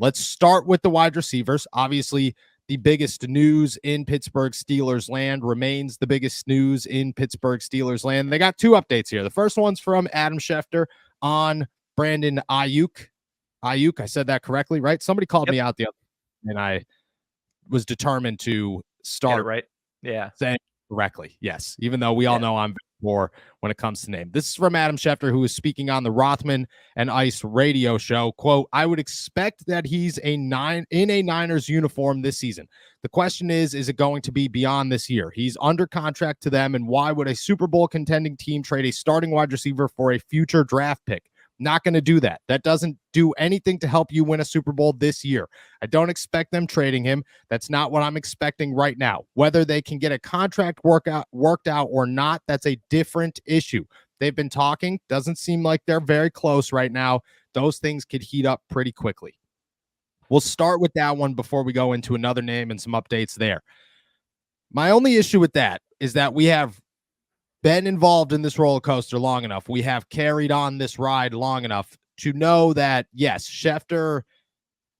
Let's start with the wide receivers. Obviously, the biggest news in Pittsburgh Steelers land remains the biggest news in Pittsburgh Steelers land. They got two updates here. The first one's from Adam Schefter on Brandon Aiyuk. Aiyuk, I said that correctly, right? Somebody called me out the other day, and I was determined to start Get it right. Yeah. saying correctly. Yes, even though we all know I'm poor when it comes to name. This is from Adam Schefter, who is speaking on the Rothman and Ice radio show. Quote, I would expect that he's in a Niners uniform this season. The question is it going to be beyond this year? He's under contract to them, and why would a Super Bowl contending team trade a starting wide receiver for a future draft pick? Not going to do that. That doesn't do anything to help you win a Super Bowl this year. I don't expect them trading him. That's not what I'm expecting right now. Whether they can get a contract worked out or not, that's a different issue. They've been talking. Doesn't seem like they're very close right now. Those things could heat up pretty quickly. We'll start with that one before we go into another name and some updates there. My only issue with that is that we have been involved in this roller coaster long enough. We have carried on this ride long enough to know that, yes, Schefter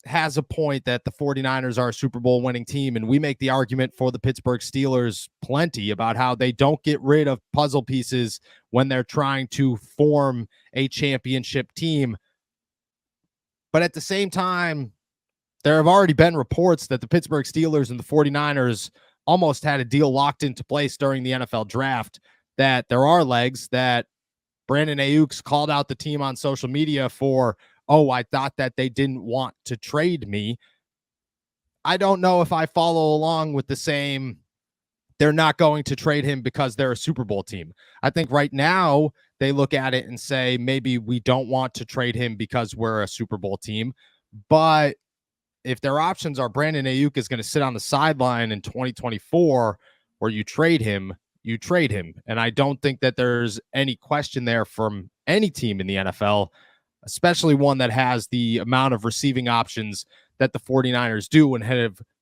has a point that the 49ers are a Super Bowl winning team, and we make the argument for the Pittsburgh Steelers plenty about how they don't get rid of puzzle pieces when they're trying to form a championship team. But at the same time, there have already been reports that the Pittsburgh Steelers and the 49ers almost had a deal locked into place during the NFL draft, that there are legs, that Brandon Aiyuk's called out the team on social media for, oh, I thought that they didn't want to trade me. I don't know if I follow along with the same, they're not going to trade him because they're a Super Bowl team. I think right now they look at it and say, maybe we don't want to trade him because we're a Super Bowl team. But if their options are Brandon Aiyuk is going to sit on the sideline in 2024, or you trade him, you trade him. And I don't think that there's any question there from any team in the NFL, especially one that has the amount of receiving options that the 49ers do and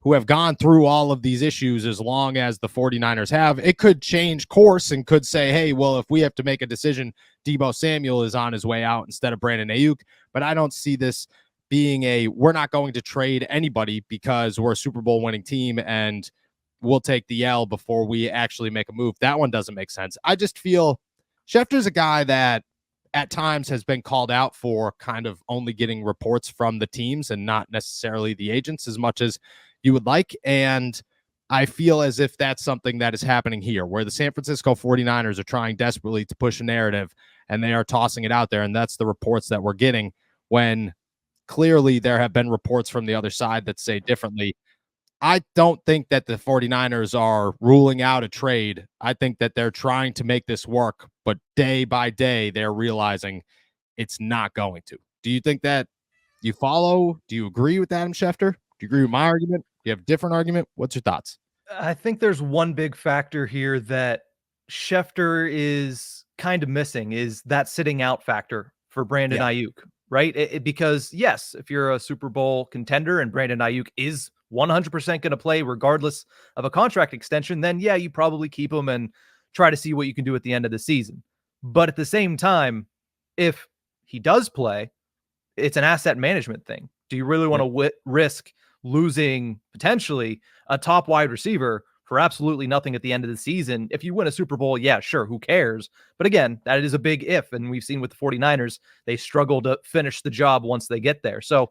who have gone through all of these issues as long as the 49ers have. It could change course and could say, hey, well, if we have to make a decision, Deebo Samuel is on his way out instead of Brandon Aiyuk. But I don't see this being we're not going to trade anybody because we're a Super Bowl winning team and we'll take the L before we actually make a move. That one doesn't make sense. I just feel Schefter's a guy that at times has been called out for kind of only getting reports from the teams and not necessarily the agents as much as you would like. And I feel as if that's something that is happening here, where the San Francisco 49ers are trying desperately to push a narrative and they are tossing it out there. And that's the reports that we're getting, when clearly there have been reports from the other side that say differently. I don't think that the 49ers are ruling out a trade. I think that they're trying to make this work, but day by day, they're realizing it's not going to. Do you think that you follow? Do you agree with Adam Schefter? Do you agree with my argument? Do you have a different argument? What's your thoughts? I think there's one big factor here that Schefter is kind of missing, is that sitting out factor for Brandon Aiyuk, right? Because, yes, if you're a Super Bowl contender and Brandon Aiyuk is 100% going to play regardless of a contract extension, then yeah, you probably keep him and try to see what you can do at the end of the season. But at the same time, if he does play, it's an asset management thing. Do you really want to risk losing potentially a top wide receiver for absolutely nothing at the end of the season? If you win a Super Bowl, yeah, sure, who cares? But again, that is a big if, and we've seen with the 49ers, they struggle to finish the job once they get there. So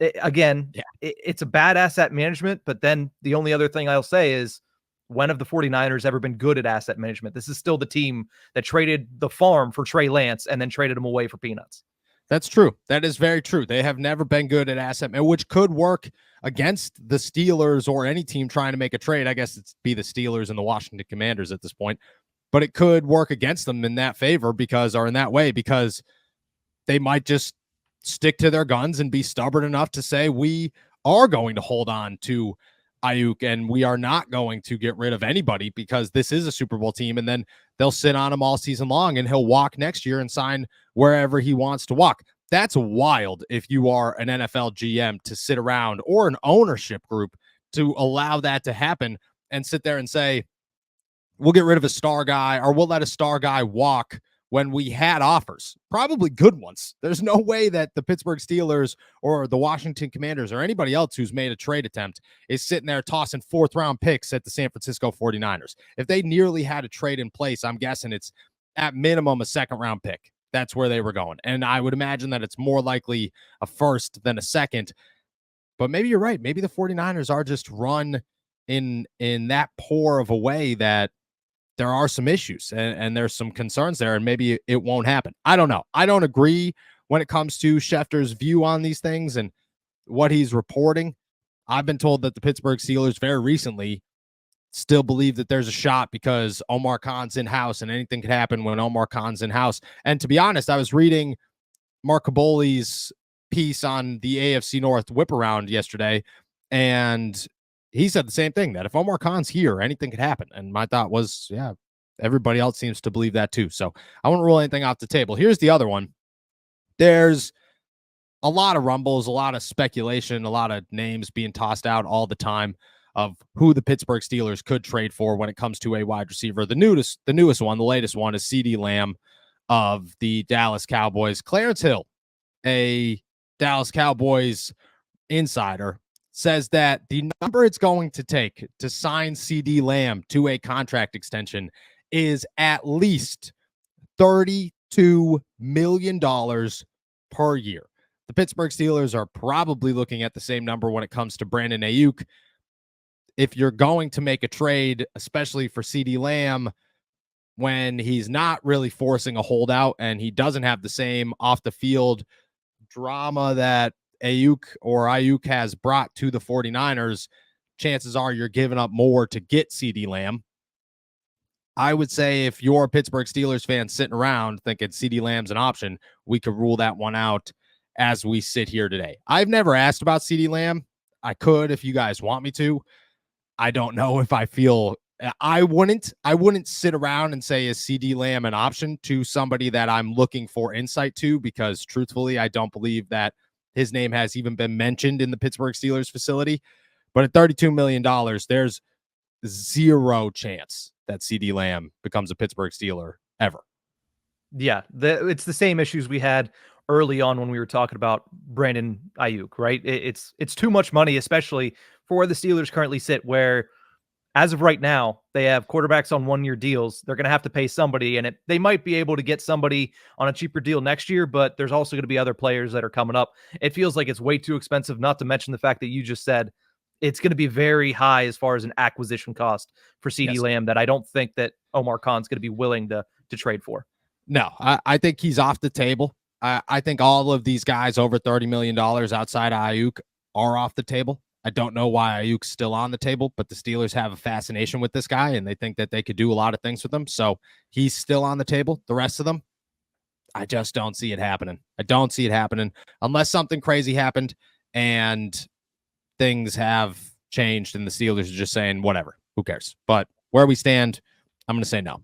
it's a bad asset management, but then the only other thing I'll say is, when have the 49ers ever been good at asset management? This is still the team that traded the farm for Trey Lance and then traded him away for peanuts. That's true. That is very true. They have never been good at asset management, which could work against the Steelers or any team trying to make a trade. I guess it's be the Steelers and the Washington Commanders at this point, but it could work against them in that favor because they might just stick to their guns and be stubborn enough to say, we are going to hold on to Aiyuk and we are not going to get rid of anybody because this is a Super Bowl team. And then they'll sit on him all season long and he'll walk next year and sign wherever he wants to walk. That's wild if you are an NFL GM to sit around, or an ownership group to allow that to happen and sit there and say, we'll get rid of a star guy, or we'll let a star guy walk when we had offers, probably good ones. There's no way that the Pittsburgh Steelers or the Washington Commanders or anybody else who's made a trade attempt is sitting there tossing fourth-round picks at the San Francisco 49ers. If they nearly had a trade in place, I'm guessing it's at minimum a second-round pick. That's where they were going. And I would imagine that it's more likely a first than a second. But maybe you're right. Maybe the 49ers are just run in that poor of a way that there are some issues and there's some concerns there, and maybe it won't happen. I don't know. I don't agree when it comes to Schefter's view on these things and what he's reporting. I've been told that the Pittsburgh Steelers very recently still believe that there's a shot because Omar Khan's in-house and anything could happen when Omar Khan's in-house. And to be honest, I was reading Mark Caboli's piece on the AFC North whip around yesterday, and he said the same thing, that if Omar Khan's here, anything could happen. And my thought was, yeah, everybody else seems to believe that too. So I won't rule anything off the table. Here's the other one. There's a lot of rumbles, a lot of speculation, a lot of names being tossed out all the time of who the Pittsburgh Steelers could trade for when it comes to a wide receiver. The newest one, the latest one is CeeDee Lamb of the Dallas Cowboys. Clarence Hill, a Dallas Cowboys insider, says that the number it's going to take to sign CeeDee Lamb to a contract extension is at least $32 million per year. The Pittsburgh Steelers are probably looking at the same number when it comes to Brandon Aiyuk. If you're going to make a trade, especially for CeeDee Lamb, when he's not really forcing a holdout and he doesn't have the same off the field drama that Aiyuk has brought to the 49ers, chances are you're giving up more to get CeeDee Lamb. I would say if you're a Pittsburgh Steelers fan sitting around thinking CeeDee Lamb's an option, we could rule that one out as we sit here today. I've never asked about CeeDee Lamb. I could if you guys want me to. I don't know if I feel I wouldn't sit around and say, is CeeDee Lamb an option to somebody that I'm looking for insight to? Because truthfully, I don't believe that his name has even been mentioned in the Pittsburgh Steelers facility. But at $32 million, there's zero chance that CeeDee Lamb becomes a Pittsburgh Steeler ever. Yeah, it's the same issues we had early on when we were talking about Brandon Aiyuk, right? It's too much money, especially for where the Steelers currently sit, where as of right now, they have quarterbacks on one-year deals. They're going to have to pay somebody, and they might be able to get somebody on a cheaper deal next year, but there's also going to be other players that are coming up. It feels like it's way too expensive, not to mention the fact that you just said it's going to be very high as far as an acquisition cost for CeeDee Lamb that I don't think that Omar Khan's going to be willing to trade for. No, I think he's off the table. I think all of these guys over $30 million outside of Aiyuk are off the table. I don't know why Aiyuk's still on the table, but the Steelers have a fascination with this guy, and they think that they could do a lot of things with him. So he's still on the table. The rest of them, I just don't see it happening. I don't see it happening unless something crazy happened and things have changed and the Steelers are just saying, whatever, who cares? But where we stand, I'm going to say no.